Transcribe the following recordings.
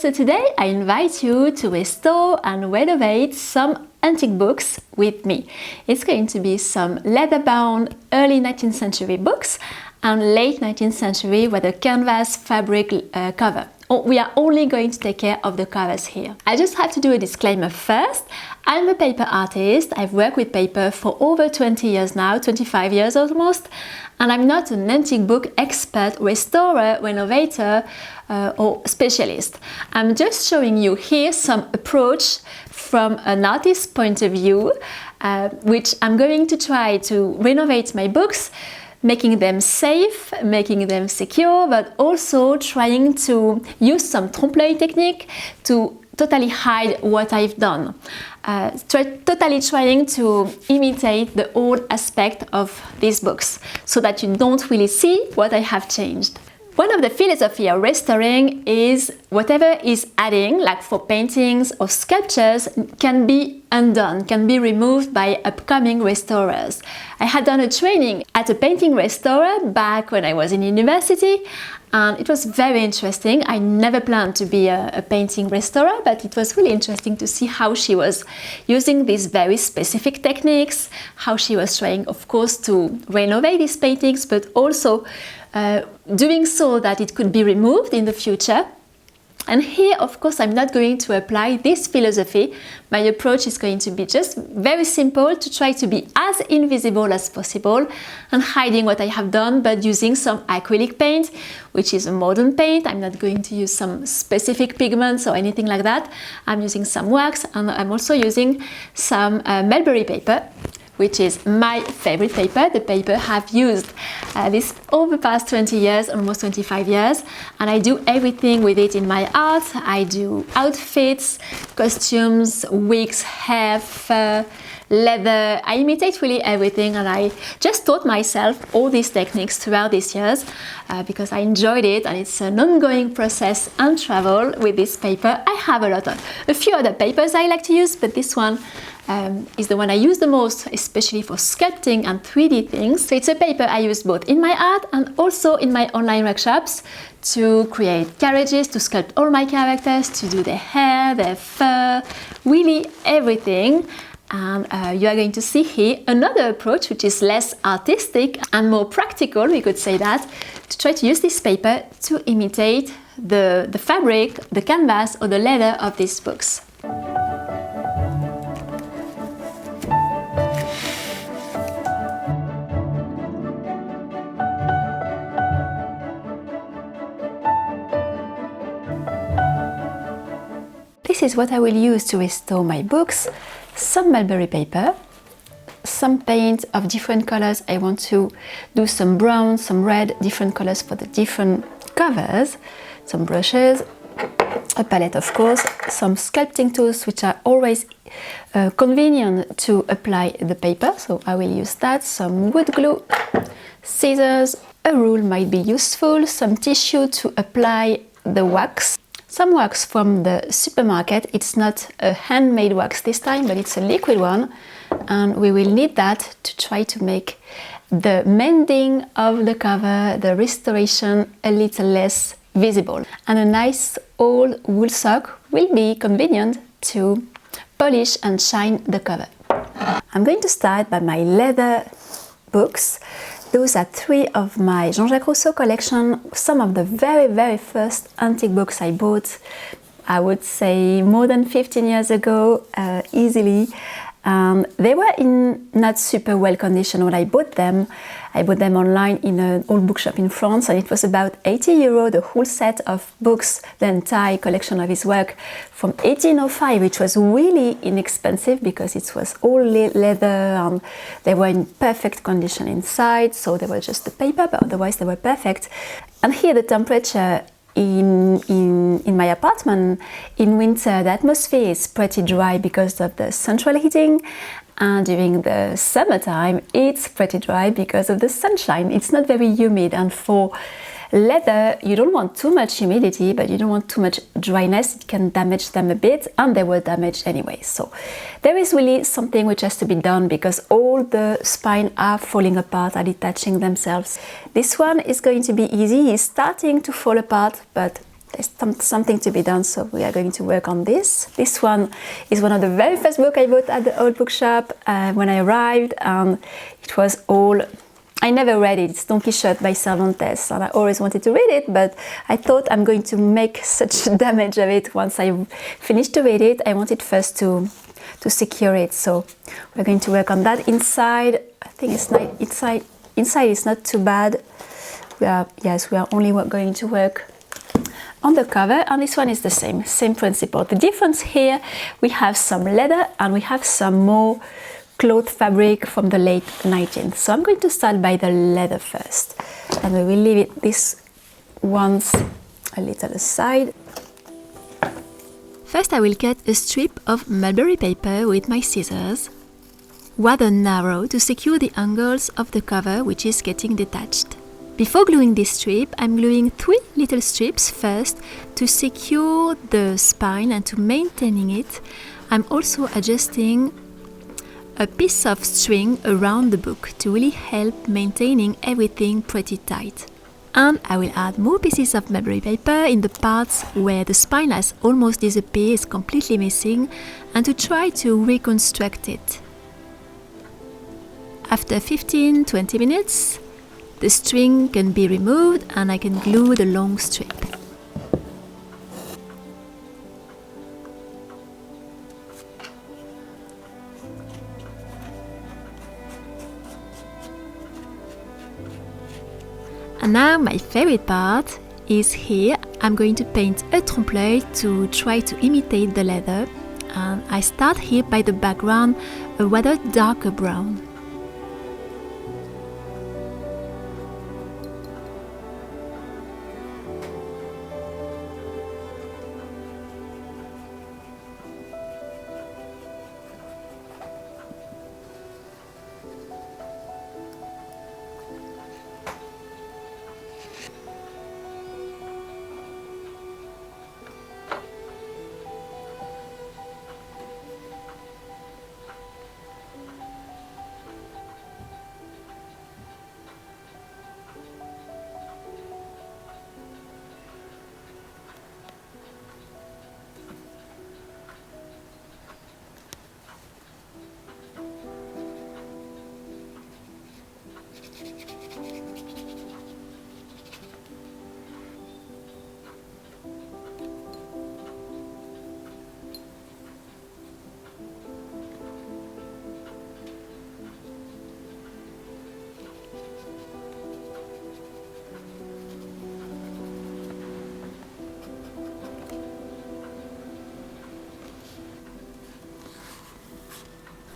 so today I invite you to restore and renovate some antique books with me. It's going to be some leather-bound early 19th century books and late 19th century with a canvas fabric cover. We are only going to take care of the covers here. I just have to do a disclaimer first. I'm a paper artist. I've worked with paper for over 20 years now, 25 years almost, and I'm not an antique book expert, restorer, renovator, or specialist. I'm just showing you here some approach from an artist's point of view, which I'm going to try to renovate my books, making them safe, making them secure, but also trying to use some trompe-l'œil technique to totally hide what I've done. Totally trying to imitate the old aspect of these books so that you don't really see what I have changed. One of the philosophy of restoring is whatever is adding, like for paintings or sculptures, can be undone, can be removed by upcoming restorers. I had done a training at a painting restorer back when I was in university, and it was very interesting. I never planned to be a painting restorer, but it was really interesting to see how she was using these very specific techniques, how she was trying, of course, to renovate these paintings, but also doing so that it could be removed in the future. And here, of course, I'm not going to apply this philosophy. My approach is going to be just very simple, to try to be as invisible as possible and hiding what I have done, but using some acrylic paint, which is a modern paint. I'm not going to use some specific pigments or anything like that. I'm using some wax, and I'm also using some Mulberry Paper, which is my favorite paper, the paper I've used this over the past 20 years, almost 25 years, and I do everything with it in my art. I do outfits, costumes, wigs, hair, fur, leather. I imitate really everything, and I just taught myself all these techniques throughout these years because I enjoyed it, and it's an ongoing process and travel with this paper. I have a few other papers I like to use, but this one is the one I use the most, especially for sculpting and 3D things. So it's a paper I use both in my art and also in my online workshops to create carriages, to sculpt all my characters, to do their hair, their fur, really everything. And you are going to see here another approach which is less artistic and more practical, we could say that, to try to use this paper to imitate the fabric, the canvas or the leather of these books. This is what I will use to restore my books. Some Mulberry paper, some paint of different colors. I want to do some brown, some red, different colors for the different covers, some brushes, a palette of course, some sculpting tools which are always convenient to apply the paper, so I will use that, some wood glue, scissors, a rule might be useful, some tissue to apply the wax. Some wax from the supermarket. It's not a handmade wax this time, but it's a liquid one, and we will need that to try to make the mending of the cover, the restoration, a little less visible. And a nice old wool sock will be convenient to polish and shine the cover. I'm going to start by my leather books. Those are 3 of my Jean-Jacques Rousseau collection, some of the very first antique books I bought, I would say more than 15 years ago, easily. They were in not super well condition when I bought them. I bought them online in an old bookshop in France, and it was about 80 euro, the whole set of books, the entire collection of his work from 1805, which was really inexpensive because it was all leather and they were in perfect condition inside, so they were just the paper, but otherwise they were perfect. And here the temperature in my apartment in winter, the atmosphere is pretty dry because of the central heating, and during the summertime it's pretty dry because of the sunshine. It's not very humid, and for leather you don't want too much humidity, but you don't want too much dryness. It can damage them a bit, and they were damaged anyway. So there is really something which has to be done because all the spines are falling apart, are detaching themselves. This one is going to be easy. It's starting to fall apart, but there's something to be done, so we are going to work on this. This one is one of the very first books I bought at the old bookshop when I arrived, and it was all... I never read it. It's Don Quixote by Cervantes, and I always wanted to read it, but I thought I'm going to make such damage of it once I finished to read it. I wanted first to secure it, so we're going to work on that. Inside, I think it's not, inside is not too bad. We are only going to work on the cover, and this one is the same principle. The difference here, we have some leather and we have some more cloth fabric from the late 19th. So I'm going to start by the leather first, and we will leave this once a little aside. First I will cut a strip of mulberry paper with my scissors, rather narrow to secure the angles of the cover, which is getting detached. Before gluing this strip, I'm gluing 3 little strips first to secure the spine and to maintaining it. I'm also adjusting a piece of string around the book to really help maintaining everything pretty tight. And I will add more pieces of mulberry paper in the parts where the spine has almost disappeared, is completely missing, and to try to reconstruct it. After 15-20 minutes, the string can be removed and I can glue the long strip. And now my favorite part is here. I'm going to paint a trompe-l'œil to try to imitate the leather, and I start here by the background, a rather darker brown.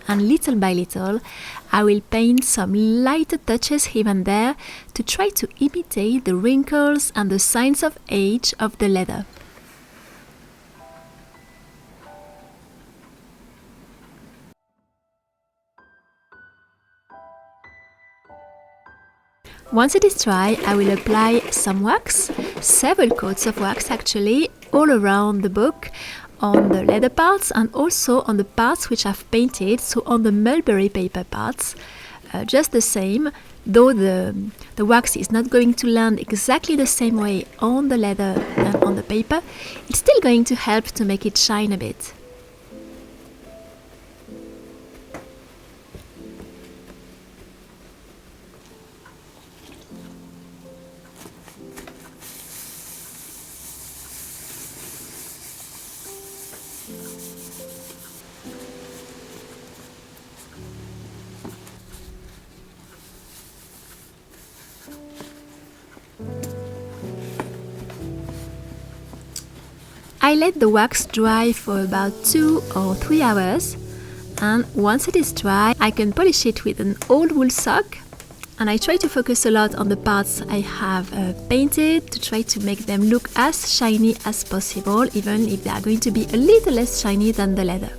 And little by little, I will paint some lighter touches here and there to try to imitate the wrinkles and the signs of age of the leather. Once it is dry, I will apply some wax, several coats of wax actually, all around the book, on the leather parts and also on the parts which I've painted, so on the mulberry paper parts. Just the same, though the wax is not going to land exactly the same way on the leather and on the paper, it's still going to help to make it shine a bit. I let the wax dry for about 2 or 3 hours, and once it is dry, I can polish it with an old wool sock, and I try to focus a lot on the parts I have painted to try to make them look as shiny as possible, even if they are going to be a little less shiny than the leather.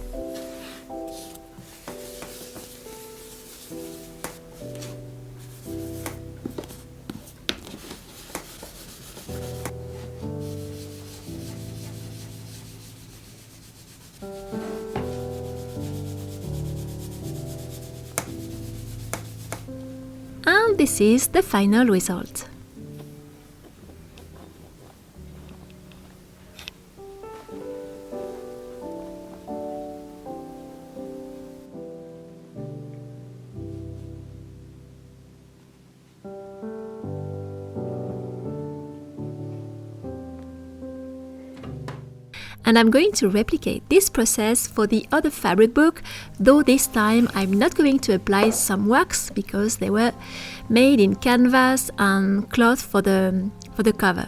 And this is the final result. And I'm going to replicate this process for the other fabric book, though this time I'm not going to apply some wax because they were made in canvas and cloth for the cover.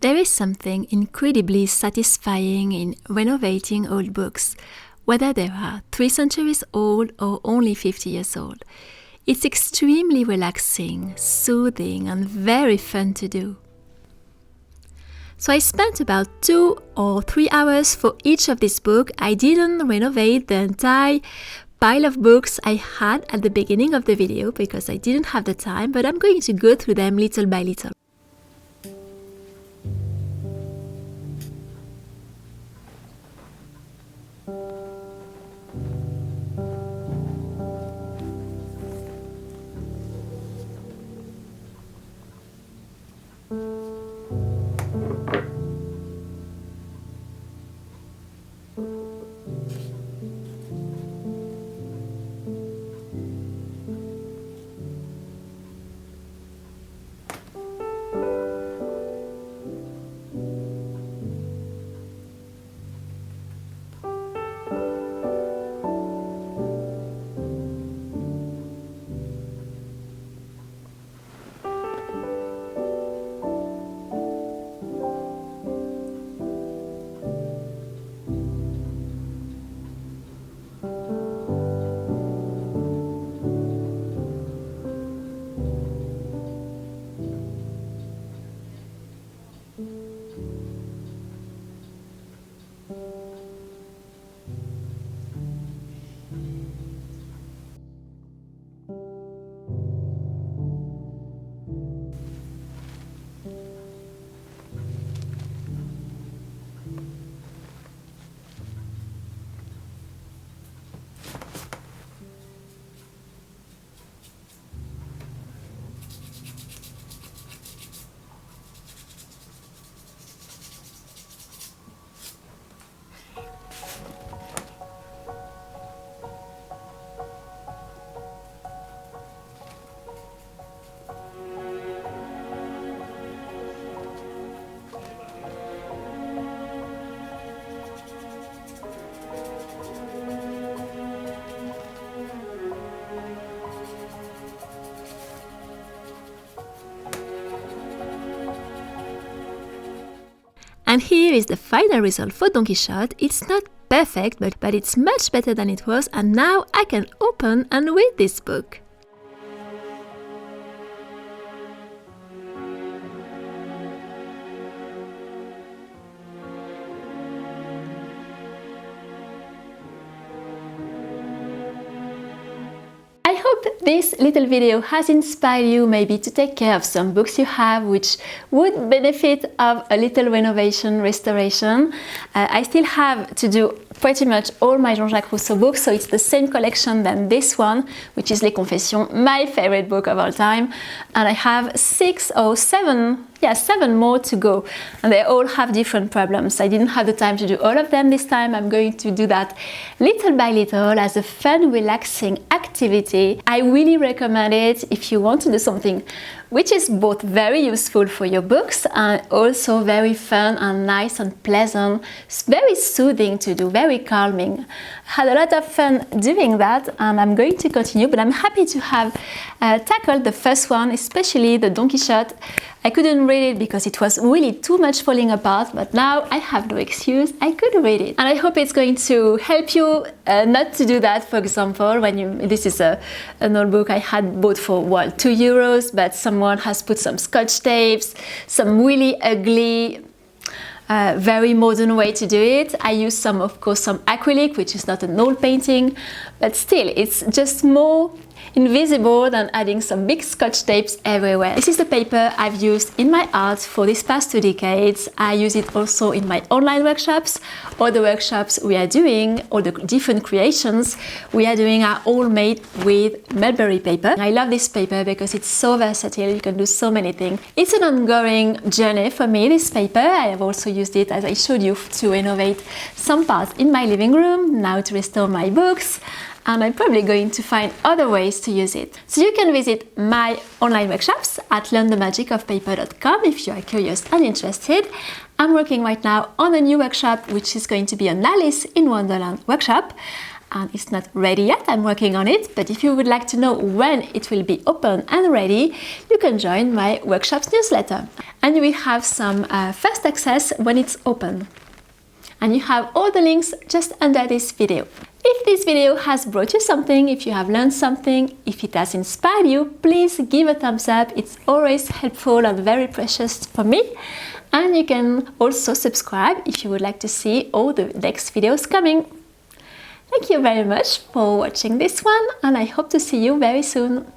There is something incredibly satisfying in renovating old books, whether they are 3 centuries old or only 50 years old. It's extremely relaxing, soothing, and very fun to do. So I spent about 2 or 3 hours for each of these books. I didn't renovate the entire pile of books I had at the beginning of the video because I didn't have the time, but I'm going to go through them little by little. And here is the final result for Don Quixote. It's not perfect, but it's much better than it was, and now I can open and read this book. I hope this little video has inspired you maybe to take care of some books you have which would benefit of a little renovation, restoration. I still have to do pretty much all my Jean-Jacques Rousseau books, so it's the same collection than this one, which is Les Confessions, my favorite book of all time. And I have 6 or 7 more to go, and they all have different problems. I didn't have the time to do all of them this time. I'm going to do that little by little as a fun, relaxing activity. I really recommend it if you want to do something which is both very useful for your books and also very fun and nice and pleasant, very soothing to do, very calming. I had a lot of fun doing that, and I'm going to continue, but I'm happy to have tackled the first one, especially the Don Quixote. I couldn't read it because it was really too much falling apart, but now I have no excuse, I could read it. And I hope it's going to help you not to do that. For example, this is a notebook I had bought for, well, €2, but someone has put some scotch tapes, some really ugly, very modern way to do it. I use some acrylic, which is not an old painting, but still, it's just more invisible than adding some big scotch tapes everywhere. This is the paper I've used in my art for these past 2 decades. I use it also in my online workshops. All the workshops we are doing, all the different creations we are doing are all made with Mulberry Paper. I love this paper because it's so versatile, you can do so many things. It's an ongoing journey for me, this paper. I have also used it, as I showed you, to renovate some parts in my living room, now to restore my books, and I'm probably going to find other ways to use it. So you can visit my online workshops at learnthemagicofpaper.com if you are curious and interested. I'm working right now on a new workshop, which is going to be an Alice in Wonderland workshop. and it's not ready yet. I'm working on it, but if you would like to know when it will be open and ready, you can join my workshops newsletter. And you will have some fast access when it's open. And you have all the links just under this video. If this video has brought you something, if you have learned something, if it has inspired you, please give a thumbs up. It's always helpful and very precious for me. And you can also subscribe if you would like to see all the next videos coming. Thank you very much for watching this one, and I hope to see you very soon.